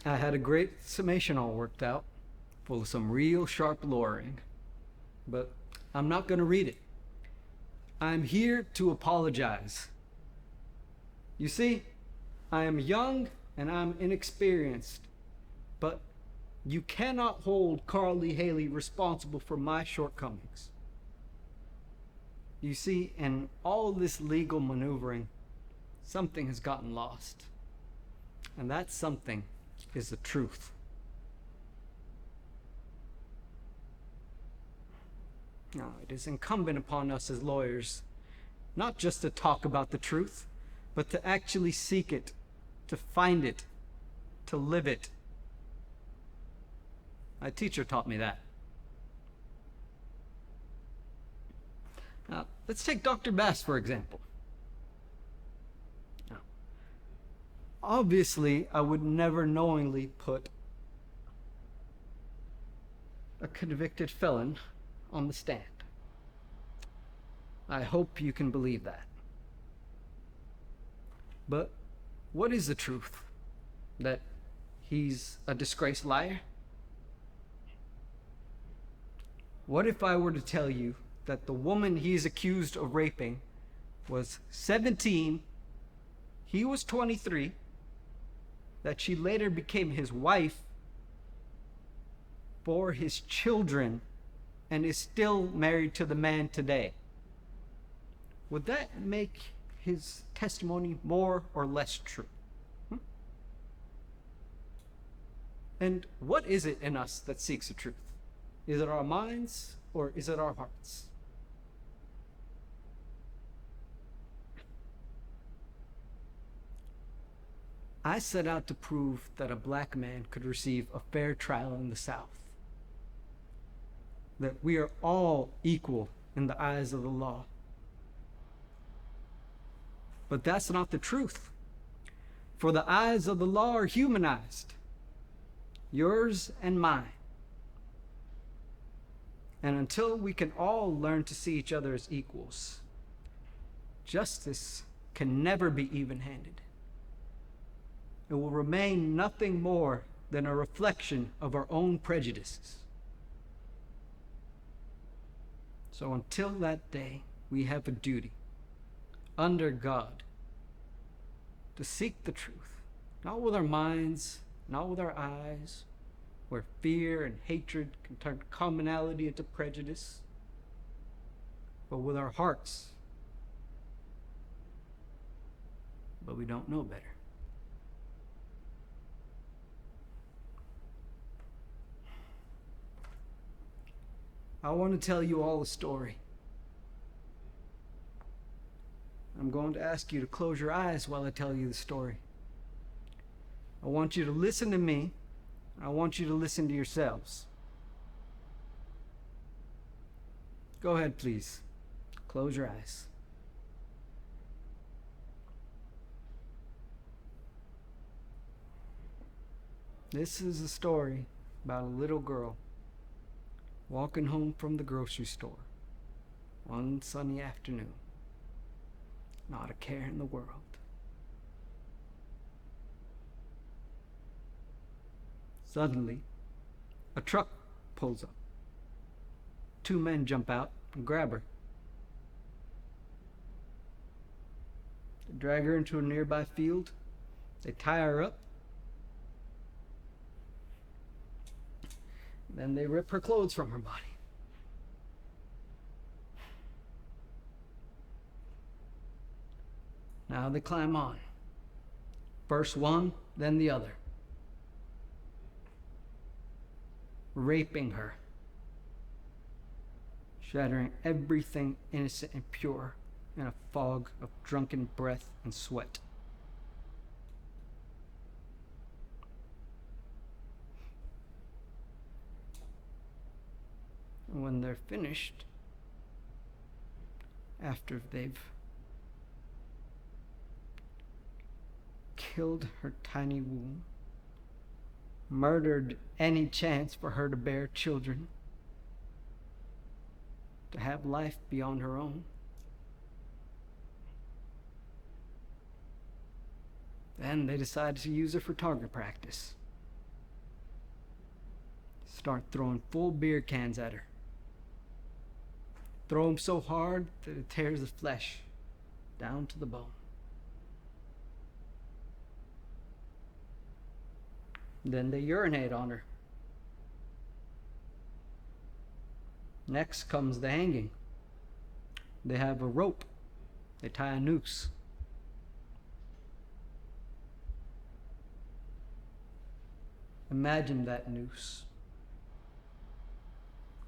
I had a great summation all worked out, full of some real sharp lawyering, but I'm not going to read it. I'm here to apologize. You see, I am young and I'm inexperienced, but you cannot hold Carly Haley responsible for my shortcomings. You see, in all this legal maneuvering, something has gotten lost. And that something is the truth. Now, it is incumbent upon us as lawyers not just to talk about the truth, but to actually seek it, to find it, to live it. My teacher taught me that. Now, let's take Dr. Bass, for example. Now, obviously, I would never knowingly put a convicted felon on the stand. I hope you can believe that. But what is the truth? That he's a disgraced liar? What if I were to tell you that the woman he's accused of raping was 17, he was 23, that she later became his wife, bore his children, and is still married to the man today? Would that make his testimony more or less true? And what is it in us that seeks the truth? Is it our minds or is it our hearts? I set out to prove that a black man could receive a fair trial in the South. That we are all equal in the eyes of the law. But that's not the truth. For the eyes of the law are humanized. Yours and mine. And until we can all learn to see each other as equals, justice can never be even-handed. It will remain nothing more than a reflection of our own prejudices. So until that day, we have a duty, under God, to seek the truth, not with our minds, not with our eyes, where fear and hatred can turn commonality into prejudice, but with our hearts. But we don't know better. I want to tell you all a story. I'm going to ask you to close your eyes while I tell you the story. I want you to listen to me. I want you to listen to yourselves. Go ahead, please. Close your eyes. This is a story about a little girl walking home from the grocery store one sunny afternoon. Not a care in the world. Suddenly, a truck pulls up. Two men jump out and grab her. They drag her into a nearby field. They tie her up. Then they rip her clothes from her body. Now they climb on. First one, then the other. Raping her. Shattering everything innocent and pure in a fog of drunken breath and sweat. And when they're finished, after they've killed her tiny womb, murdered any chance for her to bear children, to have life beyond her own, then they decided to use her for target practice. start throwing full beer cans at her. Throw them so hard that it tears the flesh down to the bone. Then they urinate on her. Next comes the hanging. They have a rope. They tie a noose. Imagine that noose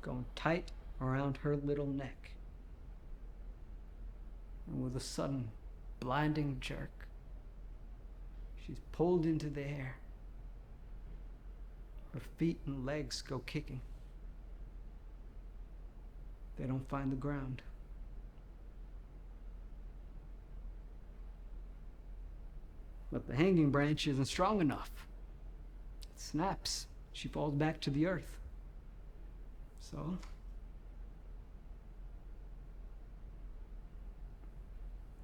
going tight around her little neck. And with a sudden, blinding jerk, she's pulled into the air. Her feet and legs go kicking. They don't find the ground. But the hanging branch isn't strong enough. It snaps. She falls back to the earth. So,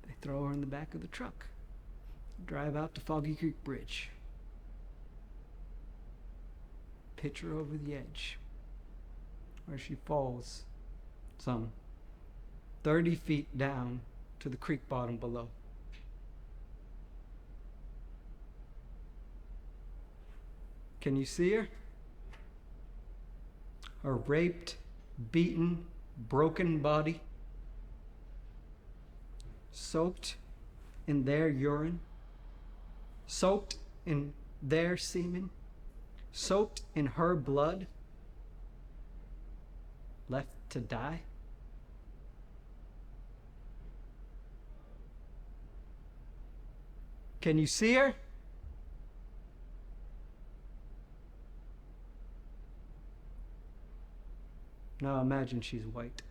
they throw her in the back of the truck, drive out to Foggy Creek Bridge, pitch her over the edge, where she falls some 30 feet down to the creek bottom below. Can you see her? Her raped, beaten, broken body, soaked in their urine, soaked in their semen, soaked in her blood, left to die? Can you see her? Now imagine she's white.